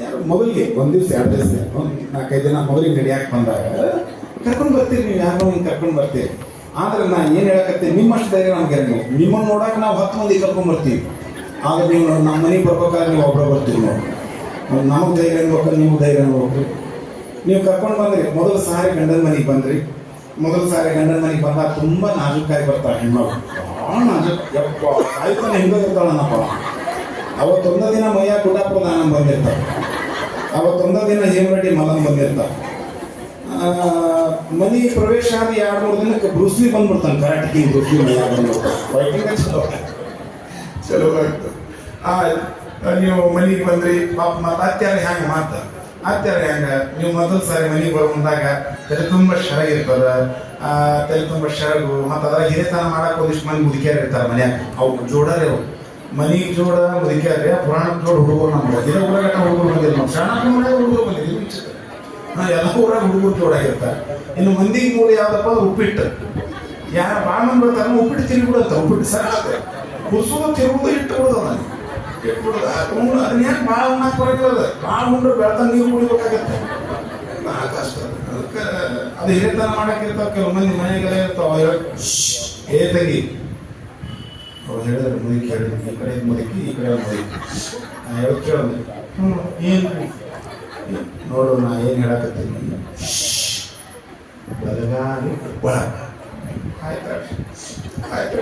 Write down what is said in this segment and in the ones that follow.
ಯಾರು ಮಗಳಿಗೆ ಒಂದು ದಿವ್ಸ 2 ದಿವಸ 4-5 ದಿನ ಮಗಳಿಗೆ ನಡೆಯಕ್ಕೆ ಬಂದಾಗ ಕರ್ಕೊಂಡು ಬರ್ತೀರಿ, ನೀವು ಯಾರೋ ಹಿಂಗೆ ಕರ್ಕೊಂಡು ಬರ್ತೀರಿ. ಆದ್ರೆ ನಾನು ಏನು ಹೇಳಕತ್ತೀನಿ, ನಿಮ್ಮಷ್ಟು ಧೈರ್ಯ ನಮ್ಗೆ ಇರಂಗಿಲ್ಲ. ನಿಮ್ಮನ್ನು ನೋಡಕ್ಕೆ ನಾವು 10 ಮಂದಿ ಕರ್ಕೊಂಡು ಬರ್ತೀವಿ, ಆದ್ರೆ ನೀವು ನಮ್ಮ ಮನೆಗೆ ಬರ್ಬೇಕಾದ್ರೆ ನೀವು ಒಬ್ಬರು ಬರ್ತೀವಿ. ನಮಗೆ ಧೈರ್ಯ ಅನ್ಬೇಕು, ನಿಮ್ಗೆ ಧೈರ್ಯ ಅನ್ಬೇಕು. ನೀವು ಕರ್ಕೊಂಡು ಬಂದ್ರಿ, ಮೊದಲು ಸಾರಿ ಗಂಡನ ಮನೆಗೆ ಬಂದ್ರಿ. ಮೊದಲು ಸಾರಿ ಗಂಡನ ಮನೆಗೆ ಬಂದಾಗ ತುಂಬ ನಾಜುಕಾಗಿ ಬರ್ತಾಳೆ ಹೆಣ್ಮಗಳು. ಭಾಳ ನಾಜುಕ್, ಯಪ್ಪ ಕಾಯ್ಕೊಂಡು ಹೆಂಗೋ ಇರ್ತಾಳನ್ನಪ್ಪ. ಅವತ್ತೊಂದು ದಿನ ಮೈಯ ಕುಟಾಪುರ ದಾನಂ ಬಂದಿರ್ತಾವೆ, ಅವತ್ತೊಂದು ದಿನ ಹೇಮರೆಡ್ಡಿ ಮಲಂ ಬಂದಿರ್ತಾವೆ. ಮನೆ ಪ್ರವೇಶ ಆದ 2-3 ದಿನಕ್ಕೆ ಬ್ರೂಸ್ಲಿ ಬಂದ್ಬಿಡ್ತಾನೆ, ಕರಾಟೆ ಕಿಂಗ್ ಬ್ರೂಸ್ಲಿ ಮೈಯ ಬಂದ್ಬಿಡ್ತಾನೆ. ಫೈಟಿಂಗ್ ಚಲೋ ಆಗ್ತದೆ. ನೀವು ಮನೆಗೆ ಬಂದ್ರಿ, ಪಾಪ ಮತ್ತು ಅತ್ಯಾರ ಹೆಂಗೆ ಮಾತು, ಅತ್ಯಾರ ಹೆಂಗೆ ನೀವು ಮೊದಲು ಸಾರಿ ಮನೆಗೆ ಬಂದಾಗ ತಲೆ ತುಂಬ ಶರಗಿರ್ತದ, ತಲೆ ತುಂಬ ಶರಗು. ಮತ್ತು ಅದರ ಹಿರಿತನ ಮಾಡಕ್ಕೆ ಒಂದಿಷ್ಟು ಮಂದಿ ಮುದುಕಿಯಾರು ಇರ್ತಾರೆ ಮನ್ಯಾಗ. ಅವು ಜೋಡರೇ ಅವು ಮನೆಗೆ ಜೋಡ ಮುದುಕಿಯಾರೆ, ಪುರಾಣಕ್ಕೆ ಜೋಡ ಹುಡುಗರು. ನಮ್ಗೆ ಇರೋ ಊರಾಗ ಹುಡುಗರು ಬಂದಿಲ್ಲ, ನಮ್ಮ ಶಾಣಕ್ಕೆ ಹುಡುಗರು ಬಂದಿದ್ದೀವಿ. ಎಲ್ಲ ಊರಾಗ ಹುಡುಗರು ಜೋಡಾಗಿರ್ತಾರೆ. ಇನ್ನು ಮಂದಿಗೆ ಮೂಲ ಯಾವುದಪ್ಪ, ಉಪ್ಪಿಟ್ಟು. ಯಾರು ಭಾಳ ಮಂದಿ ಬರ್ತಾರೆ ಉಪ್ಪಿಟ್ಟು ತಿನ್ಬಿಡುತ್ತೆ. ಉಪ್ಪಿಟ್ಟು ಸರ ಕುರ್ಸೋದು ತಿರುಗುದು ಇಟ್ಟು ಬಿಡೋದು, ನನಗೆ ಇಟ್ಬಿಡೋದು. ಅದನ್ನ ಯಾಕೆ ಭಾಳ ಉಣ್ಣಕ್ಕೆ ಬರೋದಿಲ್ಲ, ಭಾಳ ಉಂಡ್ರೆ ಬೆಳ್ದಂಗೆ ನೀರು ಕುಡಿಬೇಕಾಗತ್ತೆ. ಕಷ್ಟ ಅದಕ್ಕೆ ಅದು ಹಿರಿತನ ಮಾಡಕ್ಕಿರ್ತಾವೆ. ಕೆಲವು ಮಂದಿ ಮನೆಗೆಲ್ಲ ಇರ್ತಾವೆ. ಏ ತಂಗಿ ಅವ್ರು ಹೇಳಿದ್ರೆ ಮುದುಕಿ ಹೇಳಿದ್ರು, ಈ ಕಡೆ ಮುದುಕಿ ಈ ಕಡೆ ಮುದುಕಿ. ನಾನು ಹೇಳೋದು ಕೇಳೋದು, ಏನು ನೋಡು ನಾ ಏನು ಹೇಳಕತ್ತೀನಿ, ಬಲಗಾಲಿ ಒಳಗ ಆಯ್ತು ಆಯ್ತು.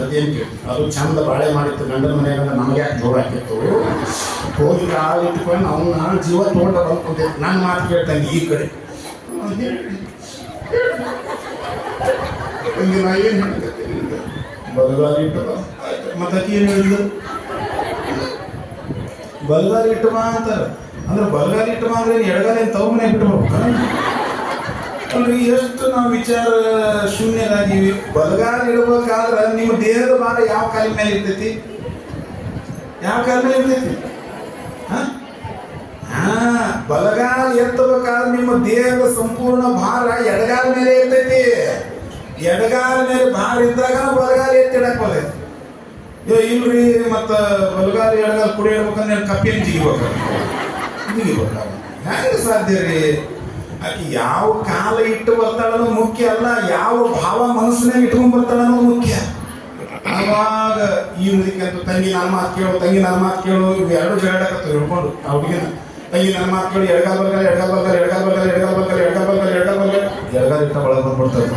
ಅದೇನು ಕೇಳಿ, ಅದು ಚಂದ ಬಾಳೆ ಮಾಡಿತ್ತು ಗಂಡನ ಮನೆಯಾಗ. ನಮಗೆ ಯಾಕೆ ಜೋರ ಹಾಕಿತ್ತು, ಹೋಗಿ ಕಾಲು ಇಟ್ಕೊಂಡು ಅವ್ನು ನಾನು ಜೀವ ತೋಟ ಬಂದ್ಕೊತಿದ್ದೆ. ನನ್ನ ಮಾತು ಕೇಳ್ತಾನೆ ಈ ಕಡೆ. ನಾ ಏನು ಹೇಳ್ತೀನಿ, ಬಲಗಾಲಿ ಇಟ್ಟು ಮತ್ತೆ ಏನು ಹೇಳಿದ್ದು, ಬಲಗಾಲಿ ಇಟ್ಟು ಬಾ ಅಂತಾರೆ. ಅಂದ್ರೆ ಬಲಗಾಲಿ ಇಟ್ಟು ಬಾ ಅಂದ್ರೆ ಎಡಗಾಲಿ ತವ್ರ ಮನೆ ಬಿಟ್ಟು ಅಲ್ರಿ. ಎಷ್ಟು ನಾವು ವಿಚಾರ ಶೂನ್ಯರಾಗಿವಿ. ಬಲಗಾಲಿ ಇಡ್ಬೇಕಾದ್ರೆ ನಿಮ್ಮ ದೇಹದ ಭಾರ ಯಾವ ಕಾಲಿನ ಮೇಲೆ ಇರ್ತೈತಿ, ಯಾವ ಕಾಲ ಮೇಲೆ ಇರ್ತೈತಿ? ಬಲಗಾಲಿ ಎತ್ತಬೇಕಾದ್ರೆ ನಿಮ್ಮ ದೇಹದ ಸಂಪೂರ್ಣ ಭಾರ ಎಡಗಾಲ ಮೇಲೆ ಇರ್ತೈತಿ. ಎಡಗಾಲ ಮೇಲೆ ಭಾರ ಇದ್ದಾಗ ಬಲಗಾಲಿ ಎತ್ತಿಡಕ್ ಬರ್ತೈತಿ. ಇಲ್ರಿ ಮತ್ತು ಬಲಗಾಲಿ ಎಡಗಾಲ ಕುಡಿ ಇಡ್ಬೇಕಂದ್ರೆ ಕಪ್ಪಿಯನ್ನು ಜಿಗಿಬೇಕು. ಹೆಂಗೆ ಸಾಧ್ಯ ರೀ? ಆಕೆ ಯಾವ ಕಾಲ ಇಟ್ಟು ಬರ್ತಾಳ ಅನ್ನೋದು ಮುಖ್ಯ ಅಲ್ಲ, ಯಾವ ಭಾವ ಮನಸ್ಸಿನಾಗ ಇಟ್ಕೊಂಡ್ ಬರ್ತಾಳ ಅನ್ನೋದು ಮುಖ್ಯ. ಆವಾಗ ಈ ಮುದಕ್ಕೆ ಅಂತ ತಂಗಿ ನನ್ನ ಮಾತು ಕೇಳು, ತಂಗಿ ನನ್ನ ಮಾತು ಕೇಳು, ಇವು 2 ಜಗಳಾಡಕತ್ತು ಹಿಡ್ಕೊಂಡು ಆ ಹುಡುಗಿನ. ತಂಗಿ ನನ್ನ ಮಾತು ಕೇಳಿ, ಎಡಗಾಲ ಬಲಗಾಲ ಎಡಗಾಲ ಬಲಗಾಲ ಎಡಗಾಲ ಬಲಗಾಲ ಎಡಗಾಲ ಬಲಗಾಲ ಎಡಗಾಲ ಬಲಗಾಲ ಎಡಗಾಲ ಬಲಗಾಲ ಎಡಗಾಲ ಇಟ್ಟ ಒಳಗೆ ಬಂದ್ಬಿಡ್ತದೆ.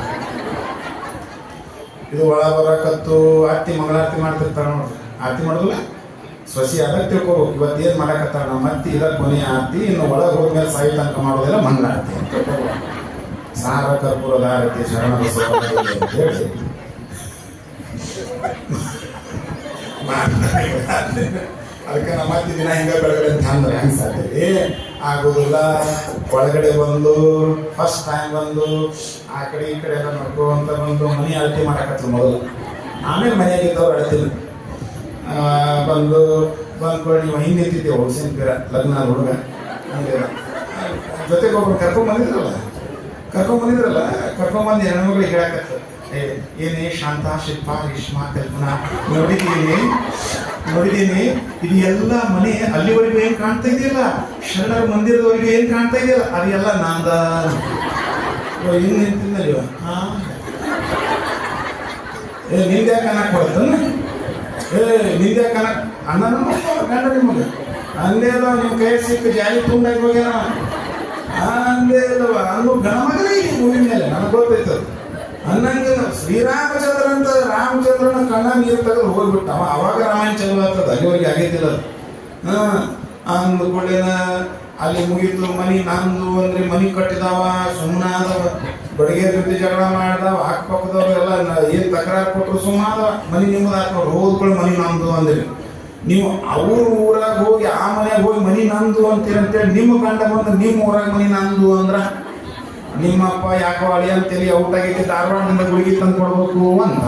ಇದು ಒಳ ಬರಕತ್ತು ಆರ್ತಿ ಮಂಗಳಾರತಿ ಮಾಡ್ತಿರ್ತಾರ ನೋಡ್ರಿ. ಆರತಿ ಮಾಡೋದಿಲ್ಲ ಸೊಸಿ ಅದಕ್ಕೆ ತಿಳ್ಕೊಬೇಕು. ಇವತ್ತು ಏನು ಮಾಡಕತ್ತಾರ ನಮ್ಮ ಅತ್ತಿ, ಇದಕ್ಕೆ ಕೊನೆಯ ಆರತಿ. ಇನ್ನು ಒಳಗೆ ಹೋದ್ಮೇಲೆ ಸಾಯಿ ತನಕ ಮಾಡೋದಿಲ್ಲ ಮಂಗಳಾರತಿ ಅಂತ ಸಾರ ಕರ್ಪೂರದ ಆರತಿ ಶರಣದ ಅಂತ ಹೇಳಿ ಅದಕ್ಕೆ ನಮ್ಮ ಅತ್ತಿ ದಿನ ಹಿಂಗ ಬೆಳಗಡೆ ಅಂತ ಅಂದ್ರೆ ಹೆಂಗೆ ಸಾಧ್ಯ ಆಗೋದಿಲ್ಲ. ಒಳಗಡೆ ಬಂದು ಫಸ್ಟ್ ಟೈಮ್ ಬಂದು ಆ ಕಡೆ ಈ ಕಡೆ ಎಲ್ಲ ನೋಡ್ಕೊಂತ ಬಂದು ಮನೆ ಅಳತಿ ಮಾಡಕತ್ತು ಮೊದಲು. ಆಮೇಲೆ ಮನೆಯಾಗಿದ್ದವ್ರು ಅಳತಿಲ್ಲ. ಬಂದ್ಕೊಂಡು ನೀವು ಹಿಂಗೆ ನಿಂತಿದ್ದೇವೆ ಹುಡ್ಸಿನ ಪೀರ ಲಗ್ನ ಹುಡುಗ ಹಂಗೆ ಜೊತೆಗೆ ಒಬ್ಬರು ಕರ್ಕೊಂಬಂದಿದ್ರಲ್ಲ ಕರ್ಕೊಂಬಂದು ಹೆಣ್ಮಗಳಿಗೆ ಹೇಳಕತ್ತ, ಏನೇ ಶಾಂತ ಶಿಲ್ಪ ರೇಷ್ಮಾ ಕಲ್ಪನಾ ನೋಡಿದ್ದೀನಿ ಇದು ಎಲ್ಲ ಮನೆ ಅಲ್ಲಿವರೆಗೂ ಏನು ಕಾಣ್ತಾ ಇದೆಯಲ್ಲ, ಶರಣರ ಮಂದಿರದವರೆಗೂ ಏನು ಕಾಣ್ತಾ ಇದೆಯಲ್ಲ ಅದೆಲ್ಲ ನಾಂದ. ಹಿಂಗೆ ನಿಂತಿದ್ದಲ್ಲ ನಿಂದ ಯಾಕೆ ಅನ್ನಕ್ಕೆ ಬರುತ್ತಲ್ಲ, ನಿಂದ ಯಾಕೆ ಅನ್ನಕ್ಕೆ ಅಣ್ಣನ ಗಂಡ ನಿಮಗೆ ಅಂದೇ ಅಲ್ಲ. ನಿಮ್ಮ ಕೈ ಸಿಕ್ಕ ಜಾಲಿ ತುಂಡಾಗಿ ಹೋಗ್ಯಾನ ಅಂದೇ ಅಲ್ಲವ ಅನ್ನೋ ಗಣಮಗನೇ ಈ ಭೂಮಿ ಮೇಲೆ ನನಗೆ ಗೊತ್ತೈತದ ಅನ್ನಂಗೆ. ಶ್ರೀರಾಮಚಂದ್ರ ಅಂತ ರಾಮಚಂದ್ರನ ಕಣ್ಣ ನೀರು ತೆಗೆದು ಹೋಗ್ಬಿಟ್ಟ ಅವಾಗ ರಾಮಾಯಣ ಚಲೋ ಆಗ್ತದೆ. ಅಲ್ಲಿವರೆಗೆ ಆಗೈತಿಲ್ಲ ಅಂದ್ಕೊಳ್ಳೇನ ಅಲ್ಲಿ ಮುಗೀತು. ಮನಿ ನಂದು ಅಂದ್ರೆ ಮನಿ ಕಟ್ಟಿದಾವ ಸುಮ್ಮನಾದವ, ಬಡಿಗೆ ಜೊತೆ ಜಗಳ ಮಾಡ್ದಾವ, ಅಕ್ಕಪಕ್ಕದವ್ರೆಲ್ಲ ಏನು ತಕರಾರು ಕೊಟ್ಟರು ಸುಮ್ಮನಾದವ. ಮನಿ ನಿಮ್ಮದು ಹಾಕೋರು ಹೋದ್ಕೊಳ್ಳಿ ಮನಿ ನಮ್ದು ಅಂದ್ರೆ ನೀವು ಅವ್ರ ಊರಾಗ ಹೋಗಿ ಆ ಮನೆಯಾಗ ಹೋಗಿ ಮನಿ ನಂದು ಅಂತೀರಂತೇಳಿ ನಿಮ್ಮ ಗಂಡ ಬಂದು ನಿಮ್ಮ ಊರಾಗ ಮನಿ ನಂದು ಅಂದ್ರ ನಿಮ್ಮಪ್ಪ ಯಾಕೋ ಅಳಿ ಅಂತೇಳಿ ಔಟ್ ಆಗೈತಿ ಧಾರವಾಡದಿಂದ ಗುಳಿಗೆ ತಂದು ಕೊಡ್ಬೇಕು ಅಂತ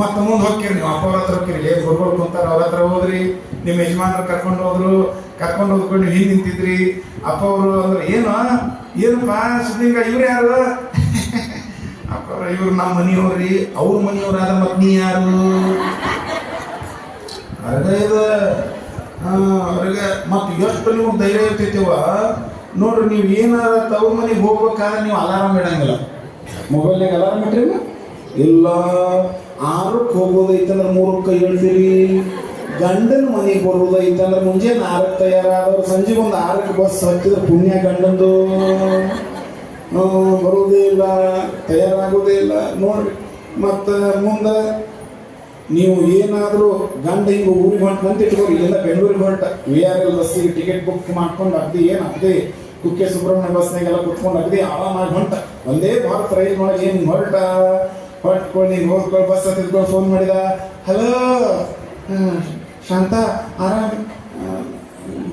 ಮತ್ತೆ ಮುಂದೆ ಹೋಗ್ತೀರಿ. ನೀವು ಅಪ್ಪ ಅವ್ರ ಹತ್ರ ಹೋಗ್ತೀರಿ, ಗುರುಗಳು ಕುಂತಾರ ಅವ್ರ ಹತ್ರ ಹೋದ್ರಿ, ನಿಮ್ಮ ಯಜಮಾನ್ರು ಕರ್ಕೊಂಡು ಹೋದ್ಕೊಂಡು ನೀವು ಹಿಂಗೆ ನಿಂತಿದ್ರಿ. ಅಪ್ಪ ಅವರು ಅಂದ್ರೆ ಏನಪ್ಪ ಸುದ್ದಿಂಗ ಇವ್ರು ಯಾರು? ಅಪ್ಪ ಅವ್ರ ಇವ್ರು ನಮ್ಮ ಮನೆಯವ್ರಿ. ಅವ್ರ ಮನೆಯವ್ರಾದ ಮತ್ತೆ ನೀ ಯಾರು? ಅದೇ ಇದು ಅವ್ರಿಗೆ ಮತ್ತು ಎಷ್ಟು ನೀವು ಧೈರ್ಯ ಇರ್ತಿರ್ತೀವ ನೋಡ್ರಿ, ನೀವು ಏನಾರ ತವ್ರ ಮನೆಗೆ ಹೋಗ್ಬೇಕಾದ್ರೆ ನೀವು ಅಲಾರಾಮ್ ಇಡಂಗಿಲ್ಲ. ಮೊಬೈಲ್ನಾಗ ಅಲಾರಾಮ್ ಇಟ್ರಿ ಇಲ್ಲ. 6ಕ್ಕೆ ಹೋಗೋದೈತಂದ್ರೆ 3ಕ್ಕೆ ಹೇಳ್ತೀರಿ. ಗಂಡನ ಮನೆಗೆ ಬರೋದೈತಂದ್ರೆ ಮುಂಜಾನೆ 6ಕ್ಕೆ ತಯಾರಾದವ್ರು ಸಂಜೆ ಒಂದು 6ಕ್ಕೆ ಬಸ್ ಹತ್ತಿದ್ರೆ ಪುಣ್ಯ ಗಂಡಂದು. ಬರೋದೇ ಇಲ್ಲ, ತಯಾರಾಗೋದೇ ಇಲ್ಲ ನೋಡ್ರಿ. ಮತ್ತು ಮುಂದೆ ನೀವು ಏನಾದರೂ ಗಂಡ ಹಿಂಗೆ ಊರಿಗೆ ಹೊಂಟಂತ ಇಟ್ಕೊಂಡು ಇಲ್ಲಿಂದ ಬೆಂಗಳೂರಿಗೆ ಹೊಂಟ VRL ಬಸ್ಸಿಗೆ ಟಿಕೆಟ್ ಬುಕ್ ಮಾಡ್ಕೊಂಡು ಅಗದಿ ಕುಕ್ಕೆ ಸುಬ್ರಹ್ಮಣ್ಯ ಬಸ್ನಾಗೆಲ್ಲ ಕುತ್ಕೊಂಡು ಅಗದಿ ಆರಾಮಾಗಿ ಹೊಂಟ. ಒಂದೇ ಭಾರತ್ ರೈಲ್ ಒಳಗೆ ಏನು ಹೊರಟ್ಕೊಂಡು ಹಿಂಗೆ ಹೋಗ್ಕೊಂಡು ಬಸ್ ಹತ್ತಿದ್ಕೊಂಡು ಫೋನ್ ಮಾಡಿದ. ಹಲೋ ಶಾಂತ, ಆರಾಮ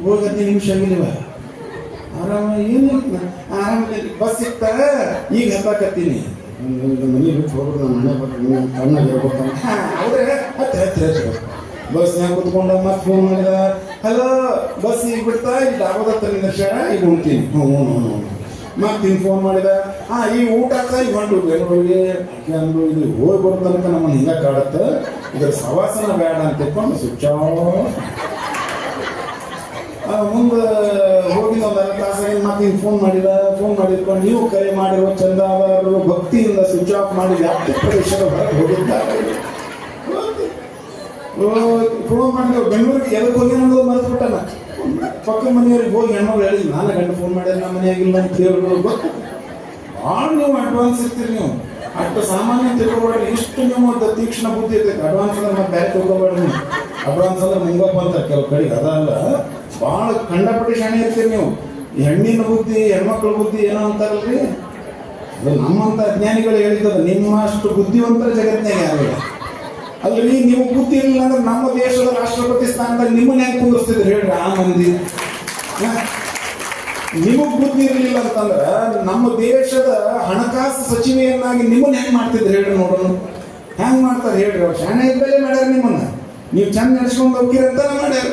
ಹೋಗಿ 10 ನಿಮಿಷ ಆಗಿಲ್ವ? ಆರಾಮ ಏನಿಲ್ಲ, ಆರಾಮ ಬಸ್ ಸಿಕ್ತ ಈಗ ಹತ್ತಾಕತ್ತೀನಿ. ಮನೆ ಬಿಟ್ಟು ಹೋಗ್ಬಿಟ್ಟು ನಮ್ಮ ಮನೆ ಬರ್ತೀನಿ ಕಣ್ಣಾಗಿ ಹೇಳ್ಕೊಡ್ತಾನೆ. ಹೌದ್ರೆ ಹತ್ತಿರ ಬಸ್ನಾಗ ಕುತ್ಕೊಂಡ ಮತ್ತೆ ಫೋನ್ ಮಾಡಿದ. ಹಲೋ ಬಸ್ ಈಗ ಬಿಡ್ತಾ ಇಲ್ಲಿ ಡಾಬಾದ ನಿದರ್ಶ ಈಗ ಉಣ್ತೀನಿ. ಮತ್ತೆ ಹಿಂಗೆ ಫೋನ್ ಮಾಡಿದ. ಈ ಊಟ ಈಗ ಹೊಂಟು ಬೆಂಗಳೂರಿಗೆ ಅಂದ್ರು. ಇದು ಹೋಗಿ ಬರೋ ತನಕ ನಮ್ಮನ್ನು ಹಿಂಗೆ ಕಾಡುತ್ತೆ, ಇದ್ರ ಸವಾಸನ ಬೇಡ ಅಂತ ತಿಳ್ಕೊಂಡು ಸ್ವಿಚ್ ಮುಂದೆ ಹೋಗಿದ ಒಂದು 2 ತಾಸಾಗಿ ಮತ್ತೆ ಹಿಂಗೆ ಫೋನ್ ಮಾಡಿದ್ಕೊಂಡು ನೀವು ಕರೆ ಮಾಡಿರುವ ಚಂದಾದಾರರು ಭಕ್ತಿಯಿಂದ ಸ್ವಿಚ್ ಆಫ್ ಮಾಡಿ ವ್ಯಾಪ್ತಿ ಪ್ರದೇಶದ ಹೊರಗೆ ಹೋಗಿದ್ದಾರೆ. ಫೋನ್ ಮಾಡಿದೆವು ಬೆಂಗಳೂರಿಗೆ ಎದಕ್ಕೆ ಹೋಗಿ ಅನ್ನೋದು ಮರೆತು ಬಿಟ್ಟಾನ. ಪಕ್ಕದ ಮನೆಯವ್ರಿಗೆ ಹೋಗಿ ಹೆಣ್ಮಗಳು ಹೇಳಿದ್ರು, ನಾನು ಗಂಡ ಫೋನ್ ಮಾಡಿದ್ರೆ ನಮ್ಮ ಮನೆಯಾಗಿಲ್ಲ ಅಂತ ಹೇಳಿ ಗೊತ್ತು. ಭಾಳ ನೀವು ಅಡ್ವಾನ್ಸ್ ಇರ್ತೀರಿ. ನೀವು ಅಷ್ಟು ಸಾಮಾನ್ಯ ತಿಳ್ಕೊಬೇಡ್ರಿ. ಇಷ್ಟು ನೀವು ತೀಕ್ಷ್ಣ ಬುದ್ಧಿ ಇರ್ತೈತೆ. ಅಡ್ವಾನ್ಸ್ ಅಂದ್ರೆ ಮತ್ತೆ ಬೇರೆ ತಿಳ್ಕೊಬೇಡ್ರಿ. ನೀವು ಅಡ್ವಾನ್ಸ್ ಅಂದ್ರೆ ಮುಂಗಪ್ಪ ಅಂತಾರೆ ಕೆಲವು ಕಡೆಗೆ, ಅದಲ್ಲ. ಭಾಳ ಕಂಡಪಟ್ಟಿ ಶಾಣೆ ಇರ್ತೀರಿ ನೀವು. ಹೆಣ್ಣಿನ ಬುದ್ಧಿ, ಹೆಣ್ಮಕ್ಳ ಬುದ್ಧಿ ಏನೋ ಅಂತಾರಲ್ರಿ, ಅದು ನಮ್ಮಂಥ ಅಜ್ಞಾನಿಗಳು ಹೇಳಿದ್ದದು. ನಿಮ್ಮಷ್ಟು ಬುದ್ಧಿವಂತರ ಜಗತ್ತಿನಾಗ ಯಾರಿಲ್ಲ. ಅಲ್ಲಿ ನೀವು ಬುದ್ಧಿ ಇರಲಿಲ್ಲ ಅಂದ್ರೆ ನಮ್ಮ ದೇಶದ ರಾಷ್ಟ್ರಪತಿ ಸ್ಥಾನದಲ್ಲಿ ನಿಮ್ಮನ್ನ ಹೆಂಗೆ ಕುಂದಿಸ್ತಿದ್ರು ಹೇಳ್ರಿ ಆ ಮಂದಿ. ನಿಮಗ್ ಬುದ್ಧಿ ಇರಲಿಲ್ಲ ಅಂತಂದ್ರೆ ನಮ್ಮ ದೇಶದ ಹಣಕಾಸು ಸಚಿವೆಯನ್ನಾಗಿ ನಿಮ್ಮನ್ನ ಹೆಂಗೆ ಮಾಡ್ತಿದ್ರು ಹೇಳ್ರಿ ನೋಡೋಣ. ಹೆಂಗೆ ಮಾಡ್ತಾರೆ ಹೇಳ್ರಿ? ಅವ್ರು ಶಾಣೆ ಇದ್ದಲ್ಲೇ ಮಾಡ್ಯಾರ ನಿಮ್ಮನ್ನ. ನೀವು ಚಂದ ನಡೆಸ್ಕೊಂಡು ಹೋಗಿರಿ ಅಂತಾನೆ ಮಾಡ್ಯಾರ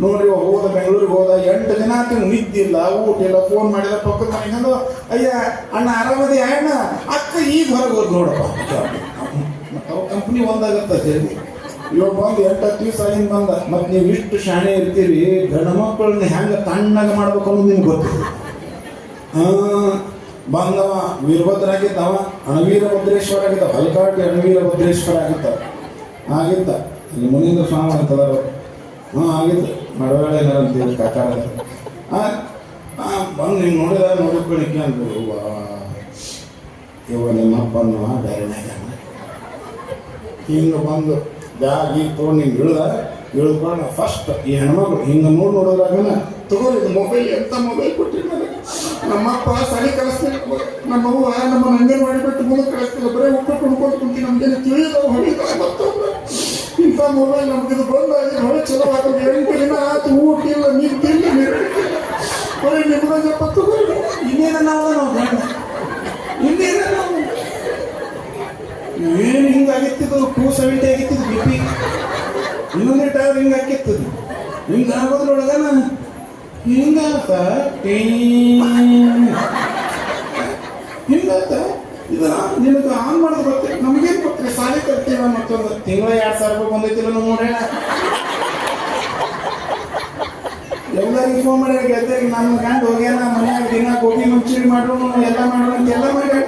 ನೋಡ್ರಿ. ಹೋದ ಬೆಂಗಳೂರಿಗೆ ಹೋದ 8 ದಿನ ಆತ ನಿದ್ದಿಲ್ಲ, ಊಟ ಇಲ್ಲ. ಫೋನ್ ಮಾಡಿದ ಪಕ್ಕದ ಮನೆಗೆ, ಅಯ್ಯ ಅಣ್ಣ ಆರಾಮದಿ ಅಣ್ಣ, ಅಕ್ಕ ಈಗ ಹೊರಗೆ ಹೋದ್ ನೋಡಪ್ಪ. ಮತ್ತು ಅವ್ರ ಕಂಪ್ನಿ ಒಂದಾಗತ್ತೆ. ಇವಾಗ ಬಂದು 8-10 ದಿವಸ ಆಗಿಂದ ಬಂದ. ಮತ್ತು ನೀವು ಇಷ್ಟು ಶಾಣೆ ಇರ್ತೀರಿ, ಗಂಡು ಮಕ್ಕಳನ್ನ ಹೆಂಗೆ ತಣ್ಣಗೆ ಮಾಡ್ಬೇಕು ಅನ್ನೋದು ನಿಮ್ಗೆ ಗೊತ್ತಿದೆ. ಬಂದವ ವೀರಭದ್ರ ಆಗಿದ್ದವ, ಅಣವೀರಭದ್ರೇಶ್ವರ ಆಗಿದ್ದ. ಹಲ್ಕಾಟಿ ಅಣವೀರಭದ್ರೇಶ್ವರ ಆಗಿದ್ದ. ಇಲ್ಲಿ ಮುನೀಂದ್ರ ಸ್ವಾಮಿ ಅಂತದಾರ. ಆಗಿತ್ತು ಮಡವಾಳ ಅಂತೀವಿ ಕಾಕಾರ. ಬಂದು ನೀವು ನೋಡಿಕೊಳ್ಳಿಕ್ಕೆ ಅಂದ್ರು. ಇವ ನಿಮ್ಮಪ್ಪನ ಡೈರಿನಾಗ ಹಿಂಗೆ ಬಂದು ಬ್ಯಾಗ್ ಈಗ ತೊಗೊಂಡು ಹಿಂಗೆ ಇಳಿದ್ಕೊಂಡು ಫಸ್ಟ್ ಈ ಹೆಣ್ಮಗಳು ಹಿಂಗೆ ನೋಡೋದ್ರಾಗನ ತಗೋರಿ ಇದು ಮೊಬೈಲ್, ಎಂಥ ಮೊಬೈಲ್ ಕೊಟ್ಟಿರಿ ನನಗೆ. ನಮ್ಮಪ್ಪ ಸಾಲಿ ಕಳಿಸ್ತೀನಿ, ನಮ್ಮವ್ವ ನಮ್ಮ ಅಂಗನವಾಡಿ ಬಿಟ್ಟು ಮುಂದೆ ಕಳಿಸ್ತಿಲ್ಲ, ಬರೀ ಉಪ್ಪಿಟ್ಟು ಉಣ್ಕೊಂಡು ಕುಂತೀನಿ, ನಮ್ಗೇನು ತಿಳಿದಾವ ಹೊಡಿತಾವೆ. ಮತ್ತೊಬ್ಬ ಇಂಥ ಮೊಬೈಲ್ ನಮ್ಗಿದು ಬಂದಾಗಿ ಹೊಳೆ ಚಲೋ ಆಗೋದು. 8 ದಿನ ಆಯ್ತು, ಊಟ ಇಲ್ಲ, ನಿದ್ದಿಲ್ಲ, ಬರೀ ನಿಮ್ಗೆ ಜಪ್ಪತ್ತು. ಇನ್ನೇನ ನಾವು ಇನ್ನೇನ ನಾವು ಏನು ಹಿಂಗಾಗಿತ್ತಿದ್ದು 270 ಆಗಿತ್ತಿದ್ದು BP. ಇನ್ನೊಂದು ಟೈರ್ ಹಿಂಗೆ ಹಾಕಿತ್ತದು. ಹಿಂಗೆ ಆಗೋದ್ರೊಳಗ ನಾನು ಹಿಂಗಾತ ಹಿಂಗಾತ. ಇದು ನಿನಗೆ ಆನ್ ಮಾಡೋದು ಗೊತ್ತಿಲ್ಲ, ನಮಗೇನು ಗೊತ್ತಿಲ್ಲ. ಸಾಲಿ ಕಟ್ತೀವ ಮತ್ತೊಂದು ತಿಂಗಳ 2,000 ರೂಪಾಯಿ ಬಂದೈತಿಲ್ಲ ನಾವು ನೋಡೋಣ. ಎಲ್ಲರಿಗೂ ಫೋನ್ ಮಾಡಿ ಗೆದ್ದರಿಗೆ ನನ್ನ ಗಂಡು ಹೋಗ್ಯಾನ ಮನ್ಯಾಗ ದಿನ ಗೋಬಿ ಮಂಚೂರಿ ಮಾಡೋಣ ಎಲ್ಲ ಮಾಡೋಣ ಅಂತ ಎಲ್ಲ ಮಾಡ್ಯಾಳ.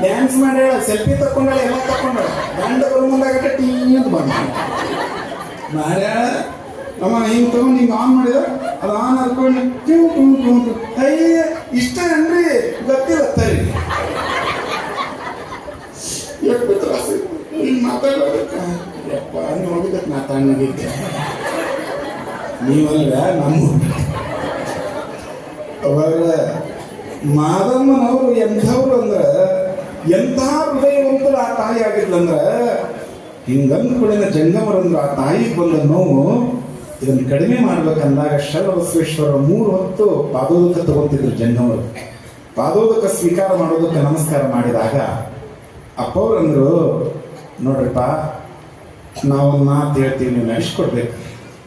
ಡ್ಯಾನ್ಸ್ ಮಾಡ್ಯಾಳ, ಸೆಲ್ಫಿ ತಕೊಂಡಾಳ, ಎಲ್ಲ ತಕೊಂಡಾಳ. ಗಂಡ ಬರೋ ಮುಂದಾಗಟ್ಟೆ ಟೀ ಅಂತ ಬಂದ ಮಾಡ್ಯಾಳ. ನಮ್ಮ ಹಿಂಗೆ ತಗೊಂಡು ಹಿಂಗೆ ಆನ್ ಮಾಡಿದ. ಅದು ಆನ್ ಹಾಕೊಂಡು ಟೂ ಅಯ್ಯ ಇಷ್ಟ ಅನ್ರಿ ಗೊತ್ತಿಲ್ಲ ತರಿ ಹಿಂಗೆ ಮಾತಾಡೋದಕ್ಕೆ ಯಪ್ಪ ನೋಡಿದಕ್ಕೆ ನಾ ತಣ್ಣಗಿದ್ದೆ. ನೀವಲ್ಲ ನಮ್ಮ ಅವಾಗ ಮಾದಮ್ಮನವರು ಎಂಥವ್ರು ಅಂದ್ರೆ ಎಂಥ ಹೃದಯವಂತರ ಆ ತಾಯಿ ಆಗಿದ್ಲಂದ್ರೆ ಹಿಂಗಂದ ಕೂಡಿನ ಜಂಗಮರಂದ್ರೆ ಆ ತಾಯಿಗೆ ಬಂದ ನೋವು ಇದನ್ನು ಕಡಿಮೆ ಮಾಡ್ಬೇಕಂದಾಗ ಶರಬಸವೇಶ್ವರ 3 ಹೊತ್ತು ಪಾದೋದಕ ತಗೊತಿದ್ರು ಜಂಗಮರು. ಪಾದೋದಕ ಸ್ವೀಕಾರ ಮಾಡೋದಕ್ಕೆ ನಮಸ್ಕಾರ ಮಾಡಿದಾಗ ಅಪ್ಪವ್ರಂದ್ರು, ನೋಡ್ರಿಪ್ಪ ನಾವೊಂದು ಮಾತು ಹೇಳ್ತೀವಿ, ನೀವು ನಡೆಸ್ಕೊಡ್ಬೇಕು.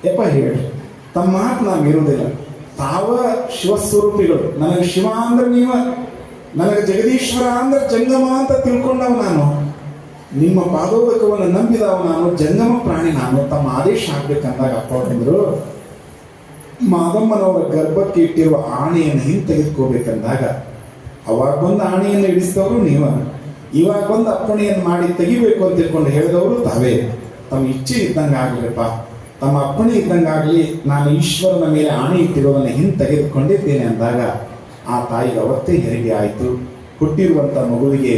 ಯಪ್ಪ ಹೇಳಿ, ತಮ್ಮ ಮಾತು ನಾವು ಇರುವುದಿಲ್ಲ. ತಾವ ಶಿವಸ್ವರೂಪಿಗಳು. ನನಗೆ ಶಿವ ಅಂದ್ರೆ ನೀವ, ನನಗೆ ಜಗದೀಶ್ವರ ಅಂದ್ರೆ ಜಂಗಮ ಅಂತ ತಿಳ್ಕೊಂಡವ ನಾನು. ನಿಮ್ಮ ಪಾದೋದಕವನ್ನು ನಂಬಿದವ ನಾನು, ಜಂಗಮ ಪ್ರಾಣಿ ನಾನು. ತಮ್ಮ ಆದೇಶ ಆಗ್ಬೇಕಂದಾಗ ಅಪ್ಪ ಬಂದರು, ಮಾದಮ್ಮನವರ ಗರ್ಭಕ್ಕೆ ಇಟ್ಟಿರುವ ಆಣೆಯನ್ನು ಹಿಂತೆಗೆದುಕೋಬೇಕಂದಾಗ ಅವಾಗ ಬಂದು ಆಣೆಯನ್ನು ಇಡಿಸಿದವರು ನೀವು, ಇವಾಗ ಬಂದು ಅಪ್ಪಣೆಯನ್ನು ಮಾಡಿ ತೆಗಿಬೇಕು ಅಂತ ತಿಳ್ಕೊಂಡು ಹೇಳಿದವರು ತಾವೇ. ತಮ್ಮ ಇಚ್ಛೆ ಇದ್ದಂಗೆ ಆಗಲಿಪ್ಪ, ತಮ್ಮ ಅಪ್ಪಣೆ ಇದ್ದಂಗೆ ಆಗಲಿ, ನಾನು ಈಶ್ವರನ ಮೇಲೆ ಆಣೆ ಇಟ್ಟಿರೋದನ್ನು ಹಿಂತೆಗೆದುಕೊಂಡಿದ್ದೇನೆ ಅಂದಾಗ ಆ ತಾಯಿಗೆ ಅವತ್ತೇ ಹೆರಿಗೆ ಆಯಿತು. ಹುಟ್ಟಿರುವಂಥ ಮಗುವಿಗೆ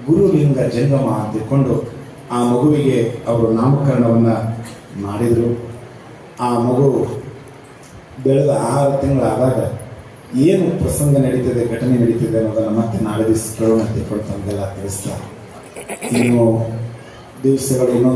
ಗುರುಲಿಂಗ ಜಂಗಮ ಅಂತ ತಿಳ್ಕೊಂಡು ಆ ಮಗುವಿಗೆ ಅವರು ನಾಮಕರಣವನ್ನು ಮಾಡಿದರು. ಆ ಮಗು ಬೆಳೆದ 6 ತಿಂಗಳಾದಾಗ ಏನು ಪ್ರಸಂಗ ನಡೀತಿದೆ, ಘಟನೆ ನಡೀತಿದೆ ಅನ್ನೋದನ್ನು ಮತ್ತೆ ನಾಳೆ ದಿವಸ ಕೇಳೋಣ ಅಂತ ತಿಳ್ಕೊಂಡು ತಮಗೆಲ್ಲ ತಿಳಿಸ್ತಾರೆ. ಇನ್ನು ದಿವಸಗಳು